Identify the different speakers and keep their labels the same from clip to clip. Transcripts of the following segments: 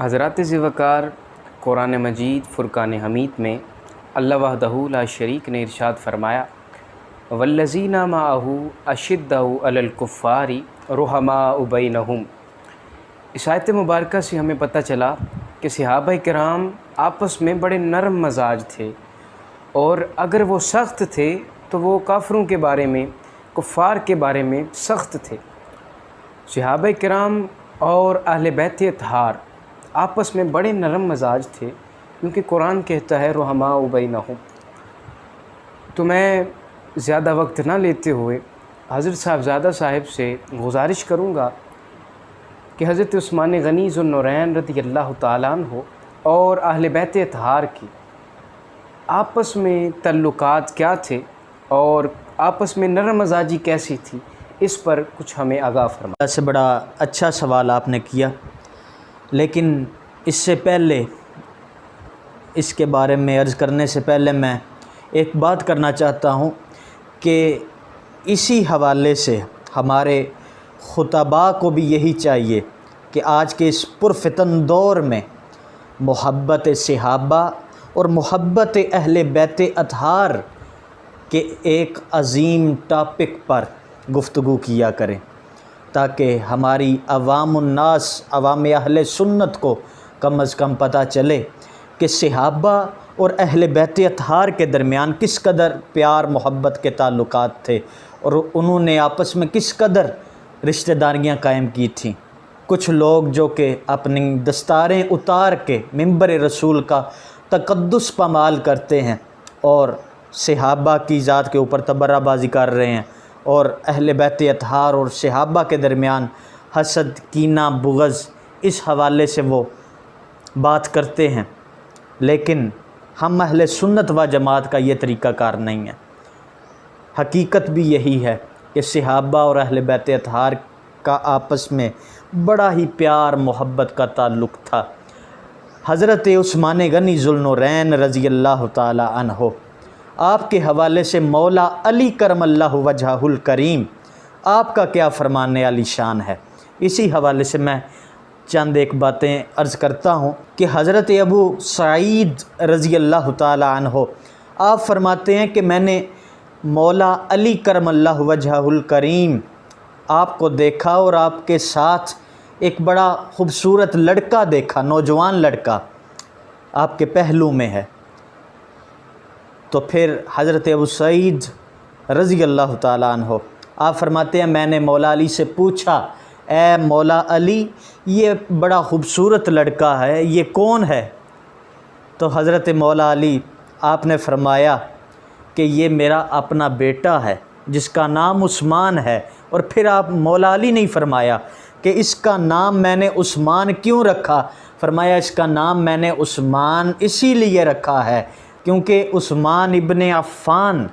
Speaker 1: حضرات ذوقار قرآن مجید فرقان حمید میں اللہ وحدہ لا شریک نے ارشاد فرمایا والذین معہ اشدۃ علی الکفار رحماء بینہم۔ اس آیت مبارکہ سے ہمیں پتہ چلا کہ صحابہ کرام آپس میں بڑے نرم مزاج تھے، اور اگر وہ سخت تھے تو وہ کافروں کے بارے میں، کفار کے بارے میں سخت تھے۔ صحابہ کرام اور اہل بیت اطہار آپس میں بڑے نرم مزاج تھے، کیونکہ قرآن کہتا ہے رحماء بینہم۔ تو میں زیادہ وقت نہ لیتے ہوئے حضرت صاحبزادہ صاحب سے گزارش کروں گا کہ حضرت عثمان غنی ذو النورین رضی اللہ تعالیٰ عنہ اور اہل بیت اطہار کی آپس میں تعلقات کیا تھے اور آپس میں نرم مزاجی کیسی تھی، اس پر کچھ ہمیں آگاہ فرمائیں۔
Speaker 2: سے بڑا اچھا سوال آپ نے کیا، لیکن اس سے پہلے، اس کے بارے میں عرض کرنے سے پہلے میں ایک بات کرنا چاہتا ہوں کہ اسی حوالے سے ہمارے خطباء کو بھی یہی چاہیے کہ آج کے اس پرفتن دور میں محبت صحابہ اور محبت اہل بیت اطہار کے ایک عظیم ٹاپک پر گفتگو کیا کریں، تاکہ ہماری عوام الناس، عوام اہل سنت کو کم از کم پتہ چلے کہ صحابہ اور اہل بیت اطہار کے درمیان کس قدر پیار محبت کے تعلقات تھے، اور انہوں نے آپس میں کس قدر رشتہ داریاں قائم کی تھیں۔ کچھ لوگ جو کہ اپنی دستاریں اتار کے منبر رسول کا تقدس پامال کرتے ہیں اور صحابہ کی ذات کے اوپر تبرہ بازی کر رہے ہیں، اور اہل بیت اطہار اور صحابہ کے درمیان حسد، کینہ، بغض، اس حوالے سے وہ بات کرتے ہیں، لیکن ہم اہل سنت و جماعت کا یہ طریقہ کار نہیں ہے۔ حقیقت بھی یہی ہے کہ صحابہ اور اہل بیت اطہار کا آپس میں بڑا ہی پیار محبت کا تعلق تھا۔ حضرت عثمان غنی ذو النورین رضی اللہ تعالی عنہ، آپ کے حوالے سے مولا علی کرم اللہ وجہہ الکریم، آپ کا کیا فرمان علی شان ہے، اسی حوالے سے میں چند ایک باتیں عرض کرتا ہوں کہ حضرت ابو سعید رضی اللہ تعالی عنہ آپ فرماتے ہیں کہ میں نے مولا علی کرم اللہ وجہہ الکریم آپ کو دیکھا، اور آپ کے ساتھ ایک بڑا خوبصورت لڑکا دیکھا، نوجوان لڑکا آپ کے پہلو میں ہے۔ تو پھر حضرت ابو سعید رضی اللہ تعالیٰ عنہ آپ فرماتے ہیں میں نے مولا علی سے پوچھا، اے مولا علی، یہ بڑا خوبصورت لڑکا ہے، یہ کون ہے؟ تو حضرت مولا علی آپ نے فرمایا کہ یہ میرا اپنا بیٹا ہے جس کا نام عثمان ہے۔ اور پھر آپ مولا علی نہیں فرمایا کہ اس کا نام میں نے عثمان کیوں رکھا، فرمایا اس کا نام میں نے عثمان اسی لیے رکھا ہے کیونکہ عثمان ابن عفان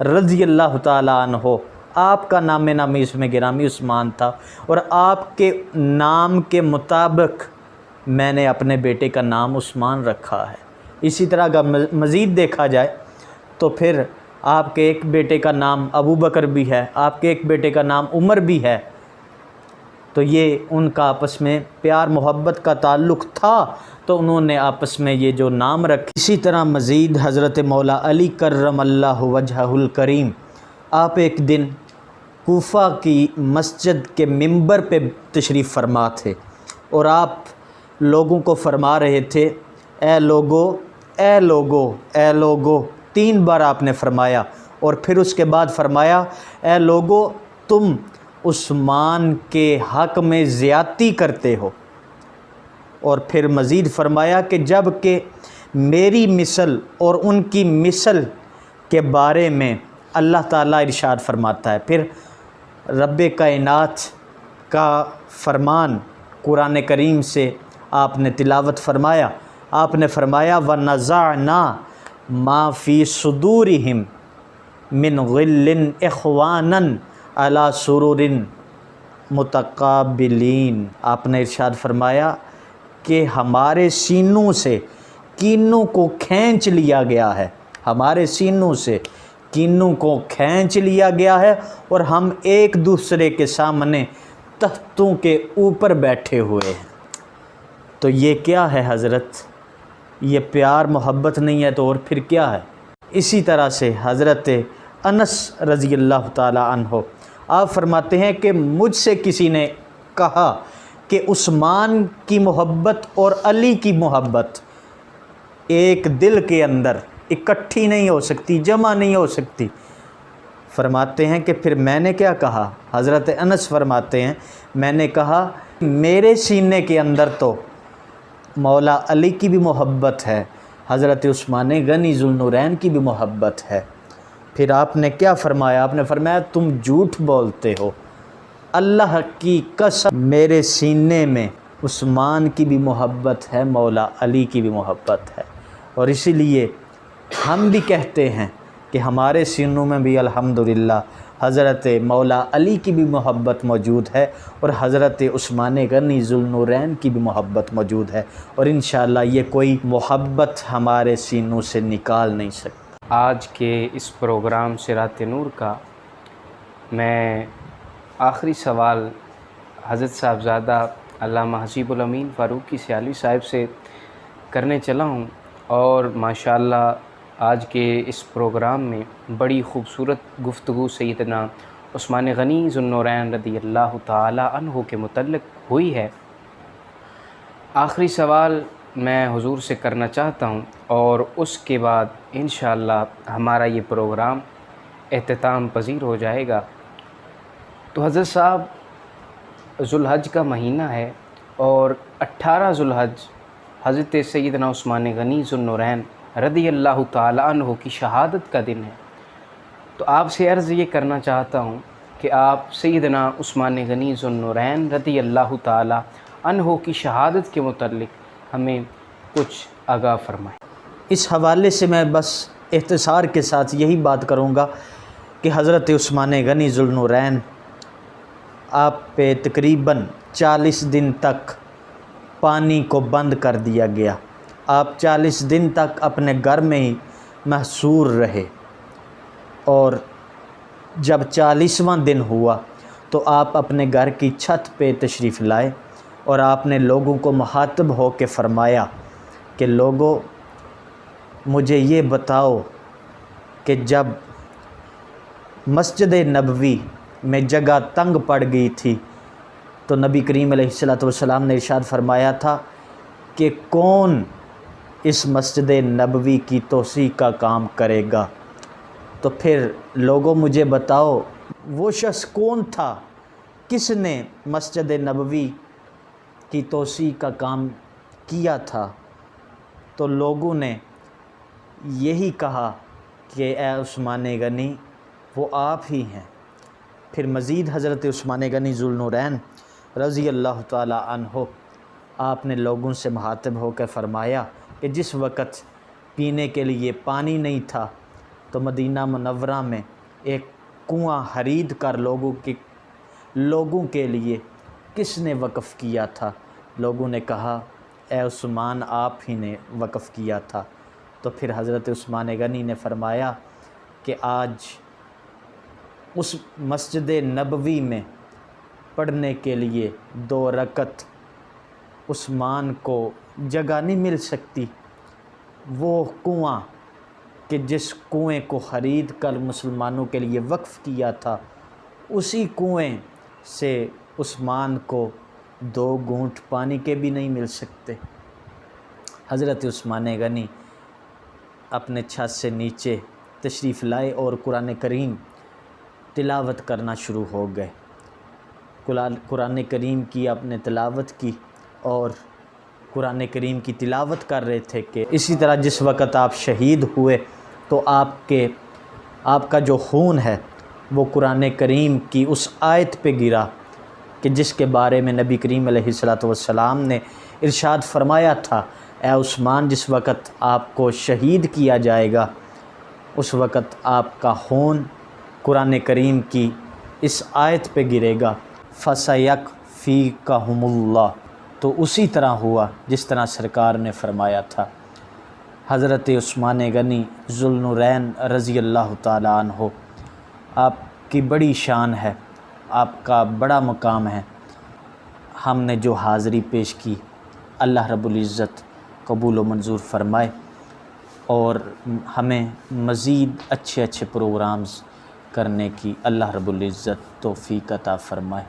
Speaker 2: رضی اللہ تعالیٰ عنہ آپ کا نام نامی اس میں گرامی عثمان تھا، اور آپ کے نام کے مطابق میں نے اپنے بیٹے کا نام عثمان رکھا ہے۔ اسی طرح اگر مزید دیکھا جائے تو پھر آپ کے ایک بیٹے کا نام ابو بکر بھی ہے، آپ کے ایک بیٹے کا نام عمر بھی ہے، تو یہ ان کا آپس میں پیار محبت کا تعلق تھا، تو انہوں نے آپس میں یہ جو نام رکھے۔ اسی طرح مزید حضرت مولا علی کرم اللہ وجہہ الکریم آپ ایک دن کوفہ کی مسجد کے منبر پہ تشریف فرما تھے، اور آپ لوگوں کو فرما رہے تھے اے لوگو، اے لوگو، اے لوگو، 3 بار آپ نے فرمایا، اور پھر اس کے بعد فرمایا اے لوگو تم عثمان کے حق میں زیادتی کرتے ہو، اور پھر مزید فرمایا کہ جب کہ میری مثل اور ان کی مثل کے بارے میں اللہ تعالیٰ ارشاد فرماتا ہے۔ پھر رب کائنات کا فرمان قرآن کریم سے آپ نے تلاوت فرمایا، آپ نے فرمایا وَنَزَعْنَا مَا فِي صُدُورِهِمْ مِنْ غِلٍّ إِخْوَانًا عَلَى سُرُرٍ مُتَقَابِلِينَ، آپ نے ارشاد فرمایا کہ ہمارے سینوں سے کینوں کو کھینچ لیا گیا ہے، ہمارے سینوں سے کینوں کو کھینچ لیا گیا ہے، اور ہم ایک دوسرے کے سامنے تختوں کے اوپر بیٹھے ہوئے ہیں۔ تو یہ کیا ہے حضرت؟ یہ پیار محبت نہیں ہے تو اور پھر کیا ہے؟ اسی طرح سے حضرت انس رضی اللہ تعالی عنہ آپ فرماتے ہیں کہ مجھ سے کسی نے کہا کہ عثمان کی محبت اور علی کی محبت ایک دل کے اندر اکٹھی نہیں ہو سکتی، جمع نہیں ہو سکتی۔ فرماتے ہیں کہ پھر میں نے کیا کہا؟ حضرت انس فرماتے ہیں میں نے کہا میرے سینے کے اندر تو مولا علی کی بھی محبت ہے، حضرت عثمان غنی ذوالنورین کی بھی محبت ہے۔ پھر آپ نے کیا فرمایا؟ آپ نے فرمایا تم جھوٹ بولتے ہو، اللہ کی قسم میرے سینے میں عثمان کی بھی محبت ہے، مولا علی کی بھی محبت ہے۔ اور اسی لیے ہم بھی کہتے ہیں کہ ہمارے سینوں میں بھی الحمدللہ حضرت مولا علی کی بھی محبت موجود ہے اور حضرت عثمان غنی ذوالنورین کی بھی محبت موجود ہے، اور انشاءاللہ یہ کوئی محبت ہمارے سینوں سے نکال نہیں سکتا۔
Speaker 1: آج کے اس پروگرام صراط نور کا میں آخری سوال حضرت صاحبزادہ علامہ حسیب الامین فاروقی سیالوی صاحب سے کرنے چلا ہوں، اور ماشاءاللہ آج کے اس پروگرام میں بڑی خوبصورت گفتگو سیدنا عثمان غنی ذوالنورین رضی اللہ تعالی عنہ کے متعلق ہوئی ہے۔ آخری سوال میں حضور سے کرنا چاہتا ہوں، اور اس کے بعد انشاءاللہ ہمارا یہ پروگرام اختتام پذیر ہو جائے گا۔ تو حضرت صاحب، ذوالحج کا مہینہ ہے اور 18 ذوالحج حضرت سیدنا عثمان غنی ذوالنورین رضی اللہ تعالی عنہ کی شہادت کا دن ہے۔ تو آپ سے عرض یہ کرنا چاہتا ہوں کہ آپ سیدنا عثمان غنی ذوالنورین رضی اللہ تعالی عنہ کی شہادت کے متعلق ہمیں کچھ آگاہ فرمائیں۔
Speaker 2: اس حوالے سے میں بس اختصار کے ساتھ یہی بات کروں گا کہ حضرت عثمان غنی ذوالنورین آپ پہ تقریباً 40 دن تک پانی کو بند کر دیا گیا۔ آپ 40 دن تک اپنے گھر میں ہی محصور رہے، اور جب 40واں دن ہوا تو آپ اپنے گھر کی چھت پہ تشریف لائے، اور آپ نے لوگوں کو مخاطب ہو کے فرمایا کہ لوگوں، مجھے یہ بتاؤ کہ جب مسجد نبوی میں جگہ تنگ پڑ گئی تھی تو نبی کریم علیہ السلام نے ارشاد فرمایا تھا کہ کون اس مسجد نبوی کی توسیع کا کام کرے گا؟ تو پھر لوگوں مجھے بتاؤ وہ شخص کون تھا، کس نے مسجد نبوی کی توسیع کا کام کیا تھا؟ تو لوگوں نے یہی کہا کہ اے عثمان غنی، وہ آپ ہی ہیں۔ پھر مزید حضرت عثمان غنی ذوالنورین رضی اللہ تعالی عنہ آپ نے لوگوں سے مخاطب ہو کر فرمایا کہ جس وقت پینے کے لیے پانی نہیں تھا تو مدینہ منورہ میں ایک کنواں خرید کر لوگوں کے لیے کس نے وقف کیا تھا؟ لوگوں نے کہا اے عثمان، آپ ہی نے وقف کیا تھا۔ تو پھر حضرت عثمان غنی نے فرمایا کہ آج اس مسجد نبوی میں پڑھنے کے لیے 2 رکعت عثمان کو جگہ نہیں مل سکتی۔ وہ کنواں کہ جس کنویں کو خرید کر مسلمانوں کے لیے وقف کیا تھا، اسی کنویں سے عثمان کو 2 گھونٹ پانی کے بھی نہیں مل سکتے۔ حضرت عثمان غنی اپنے چھت سے نیچے تشریف لائے اور قرآن کریم تلاوت کرنا شروع ہو گئے۔ قرآن کریم کی آپ نے تلاوت کی، اور قرآن کریم کی تلاوت کر رہے تھے کہ اسی طرح جس وقت آپ شہید ہوئے تو آپ کا جو خون ہے وہ قرآن کریم کی اس آیت پہ گرا کہ جس کے بارے میں نبی کریم علیہ السلام نے ارشاد فرمایا تھا، اے عثمان، جس وقت آپ کو شہید کیا جائے گا اس وقت آپ کا خون قرآن کریم کی اس آیت پہ گرے گا، فَسَيَكْفِيكَهُمُ اللَّهُ۔ تو اسی طرح ہوا جس طرح سرکار نے فرمایا تھا۔ حضرت عثمان غنی ذوالنورین رضی اللہ تعالی عنہ، آپ کی بڑی شان ہے، آپ کا بڑا مقام ہے۔ ہم نے جو حاضری پیش کی اللہ رب العزت قبول و منظور فرمائے اور ہمیں مزید اچھے اچھے پروگرامز کرنے کی اللہ رب العزت توفیق عطا فرمائے۔